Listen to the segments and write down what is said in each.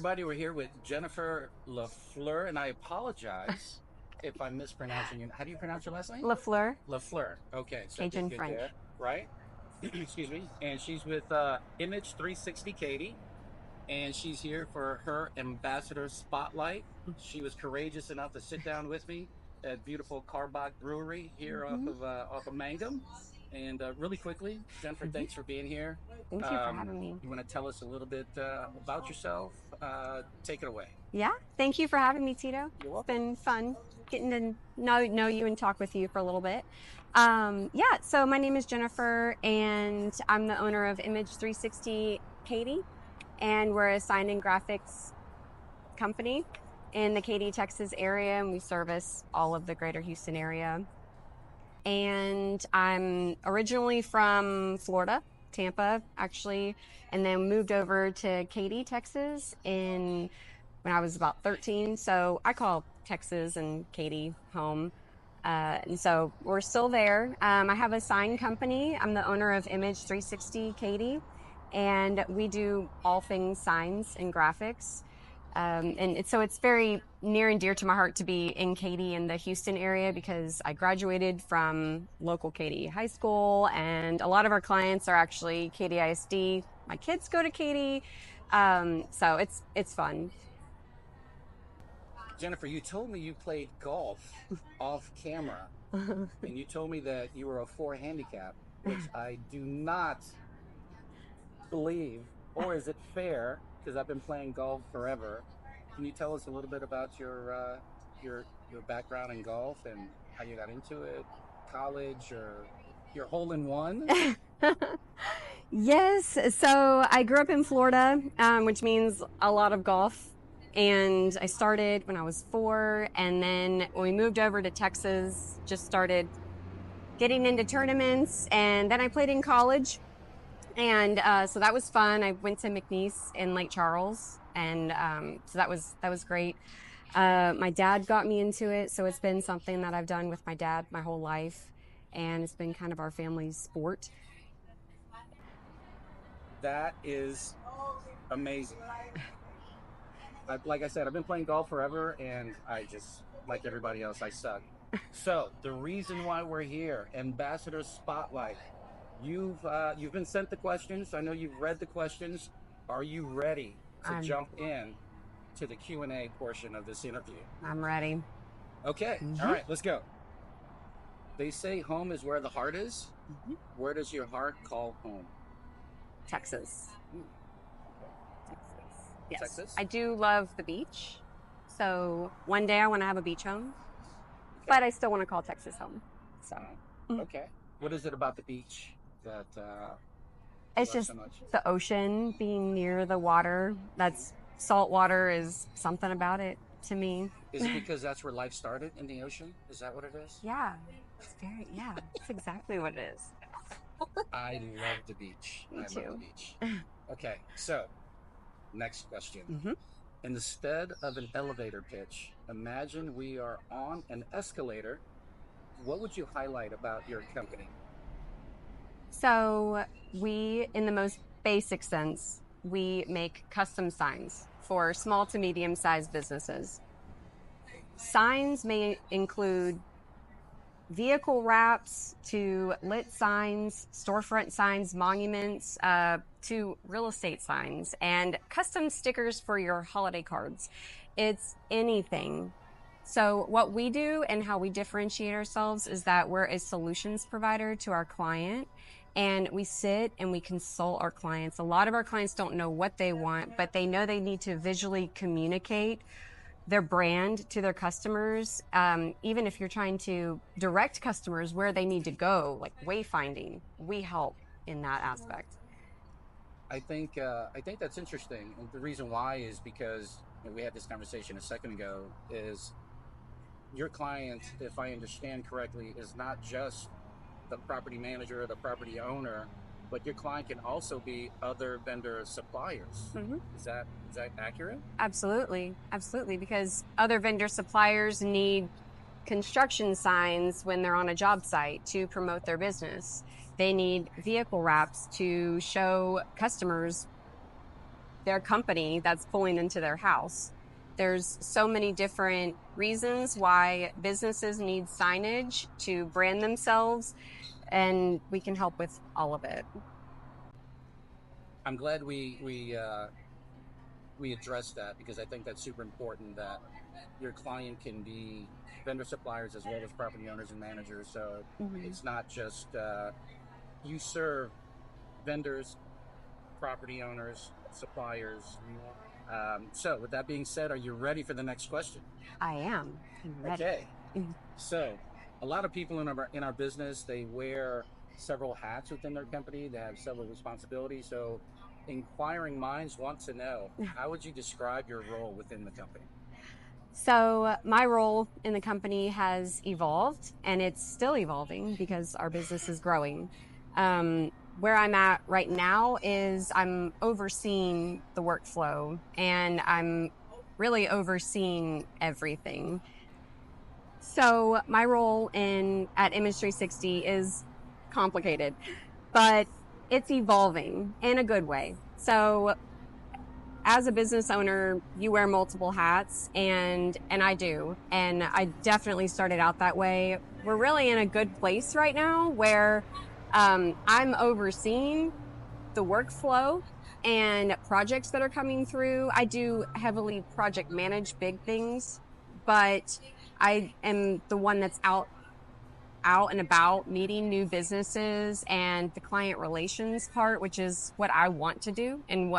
everybody. We're here with Jennifer Lafleur, and I apologize if I'm mispronouncing you. How do you pronounce your last name? Lafleur, Lafleur. Okay, so I did Cajun get French. there, right? Excuse me. And she's with Image360 Katie, and she's here for her ambassador spotlight. She was courageous enough to sit down with me at beautiful Carbach Brewery here Hmm. off of Mangum. And really quickly, Jennifer, Hmm. thanks for being here. Thank you for having me. You want to tell us a little bit about yourself? Take it away. Yeah, thank you for having me, Tito. You're It's welcome. been fun getting to know you and talk with you for a little bit. Yeah, so my name is Jennifer, and I'm the owner of Image360 Katy, and we're a sign and graphics company in the Katy, Texas area, and we service all of the greater Houston area. And I'm originally from Florida, Tampa, actually, and then moved over to Katy, Texas when I was about 13. So I call Texas and Katy home. And so we're still there. I have a sign company. I'm the owner of Image360 Katy, and we do all things signs and graphics. So it's very near and dear to my heart to be in Katy in the Houston area because I graduated from local Katy High School, and a lot of our clients are actually Katy ISD. My kids go to Katy, so it's fun. Jennifer, you told me you played golf off camera, and you told me that you were a 4 handicap, which I do not believe, or is it fair? Because I've been playing golf forever. Can you tell us a little bit about your background in golf and how you got into it, college, or your hole in one? Yes, so I grew up in Florida, which means a lot of golf. And I started when I was 4, and then when we moved over to Texas, just started getting into tournaments, and then I played in college. And so that was fun. I went to McNeese in Lake Charles, and so that was great. My dad got me into it, so it's been something that I've done with my dad my whole life, and it's been kind of our family's sport. That is amazing. Like I said, I've been playing golf forever, and I just, like everybody else, I suck. So the reason why we're here, Ambassador Spotlight. You've been sent the questions. I know you've read the questions. Are you ready to I'm jump in to the Q&A portion of this interview? I'm ready. Okay. All Hmm. right. Let's go. They say home is where the heart is. Hmm. Where does your heart call home? Texas. Ooh, Texas. Yes. Texas. I do love the beach. So one day I want to have a beach home, Okay. but I still want to call Texas home. So Okay. What is it about the beach that you it's love just so much? the ocean, being near the water. That's salt water is something about it to me. Is it because that's where life started in the ocean? Is that what it is? Yeah, that's exactly what it is. I love the beach. Me I love too. the beach. Okay, so next question. Hmm. Instead of an elevator pitch, imagine we are on an escalator. What would you highlight about your company? So we, in the most basic sense, we make custom signs for small to medium-sized businesses. Signs may include vehicle wraps to lit signs, storefront signs, monuments, to real estate signs, and custom stickers for your holiday cards. It's anything. So what we do and how we differentiate ourselves is that we're a solutions provider to our client, and we sit and we consult our clients. A lot of our clients don't know what they want, but they know they need to visually communicate their brand to their customers. Even if you're trying to direct customers where they need to go, like wayfinding, we help in that aspect. I think that's interesting, and the reason why is because we had this conversation a second ago. Is your client, if I understand correctly, is not just the property manager or the property owner, but your client can also be other vendor suppliers. Mhm. Is that accurate? Absolutely, absolutely, because other vendor suppliers need construction signs when they're on a job site to promote their business. They need vehicle wraps to show customers their company that's pulling into their house. There's so many different reasons why businesses need signage to brand themselves, and we can help with all of it. I'm glad we addressed that, because I think that's super important, that your client can be vendor suppliers as well as property owners and managers. So it's not just you serve vendors, property owners, suppliers. So with that being said, are you ready for the next question? I am. I'm ready. Okay. So a lot of people in our business, they wear several hats within their company. They have several responsibilities. So inquiring minds want to know, how would you describe your role within the company? So my role in the company has evolved, and it's still evolving because our business is growing. Where I'm at right now is I'm overseeing the workflow, and I'm really overseeing everything. So my role at Image360 is complicated, but it's evolving in a good way. So as a business owner, you wear multiple hats, and I do, and I definitely started out that way. We're really in a good place right now where I'm overseeing the workflow and projects that are coming through. I do heavily project manage big things, but I am the one that's out and about meeting new businesses and the client relations part, which is what I want to do and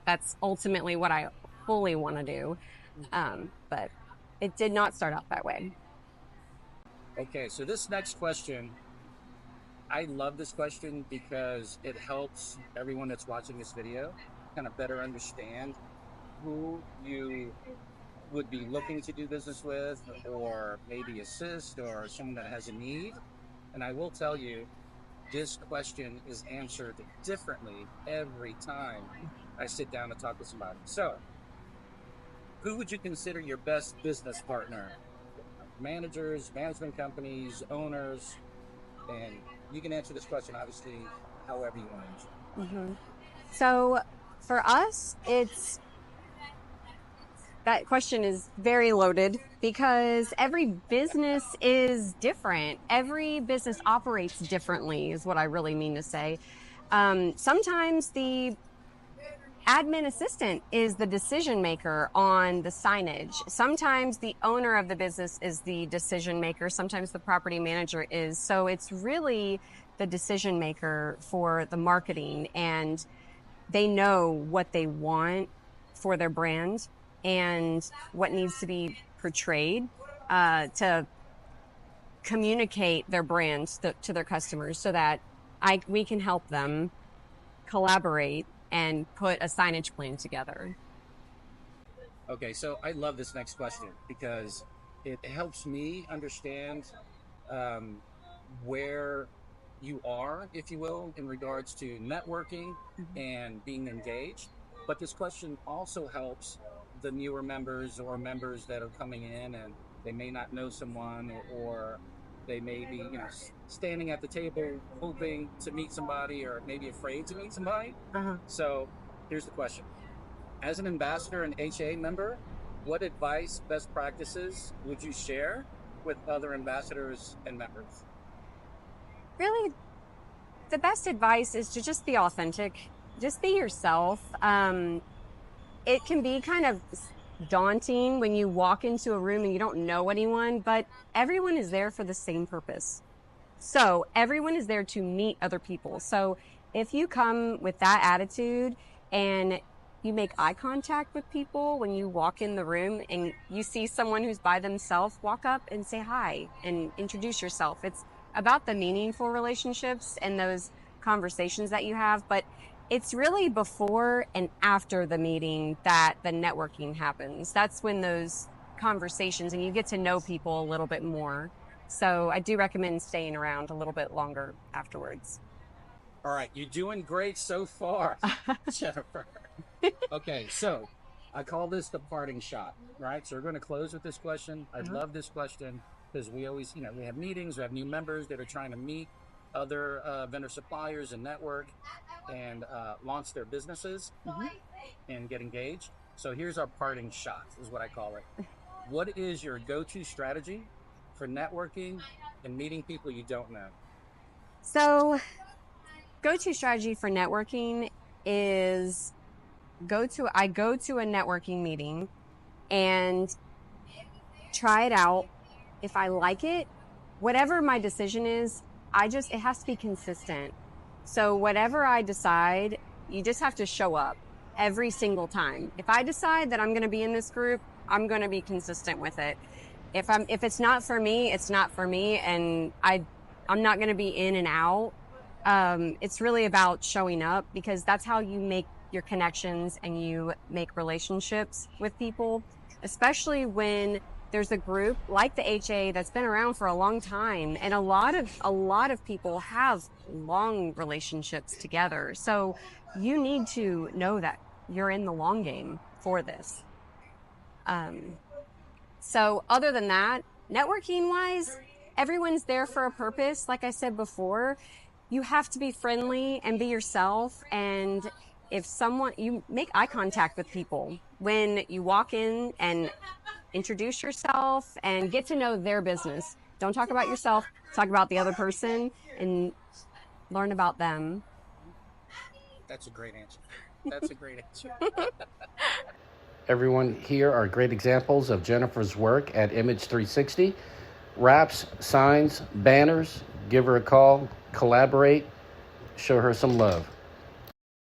that's ultimately what I fully want to do. But it did not start out that way. Okay, so this next question, I love this question because it helps everyone that's watching this video kind of better understand who you would be looking to do business with, or maybe assist, or someone that has a need. And I will tell you, this question is answered differently every time I sit down to talk to somebody. So, who would you consider your best business partner? Managers, management companies, owners, and you can answer this question obviously however you want to answer. So for us, that question is very loaded because every business is different. Every business operates differently, is what I really mean to say. Sometimes the admin assistant is the decision maker on the signage. Sometimes the owner of the business is the decision maker. Sometimes the property manager is. So it's really the decision maker for the marketing, and they know what they want for their brand and what needs to be portrayed to communicate their brand to their customers, so that we can help them collaborate and put a signage plan together. Okay, so I love this next question because it helps me understand um, where you are, if you will, in regards to networking and being engaged. But this question also helps the newer members or members that are coming in and they may not know someone, or they may be, standing at the table hoping to meet somebody, or maybe afraid to meet somebody. So here's the question. As an ambassador and HA member, what advice, best practices would you share with other ambassadors and members? Really, the best advice is to just be authentic. Just be yourself. It can be kind of daunting when you walk into a room and you don't know anyone, but everyone is there for the same purpose. So everyone is there to meet other people. So if you come with that attitude and you make eye contact with people when you walk in the room and you see someone who's by themselves, walk up and say hi and introduce yourself. It's about the meaningful relationships and those conversations that you have, but it's really before and after the meeting that the networking happens. That's when those conversations and you get to know people a little bit more. So I do recommend staying around a little bit longer afterwards. All right, you're doing great so far, Jennifer. Okay, so I call this the parting shot, right? So we're going to close with this question. I love this question because we always, we have meetings, we have new members that are trying to meet other vendor suppliers and network and launch their businesses and get engaged. So here's our parting shot, is what I call it. What is your go-to strategy for networking and meeting people you don't know? So, go-to strategy for networking is I go to a networking meeting and try it out. If I like it, whatever my decision is, it has to be consistent. So whatever I decide, you just have to show up every single time. If I decide that I'm going to be in this group, I'm going to be consistent with it. If it's not for me, it's not for me, and I'm not going to be in and out. It's really about showing up, because that's how you make your connections and you make relationships with people, especially when there's a group like the HA that's been around for a long time, and a lot of people have long relationships together. So you need to know that you're in the long game for this. So other than that, networking wise, everyone's there for a purpose. Like I said before, you have to be friendly and be yourself. And you make eye contact with people when you walk in, and introduce yourself and get to know their business. Don't talk about yourself, talk about the other person and learn about them. That's a great answer. Everyone, here are great examples of Jennifer's work at Image360. Wraps, signs, banners. Give her a call, collaborate, show her some love.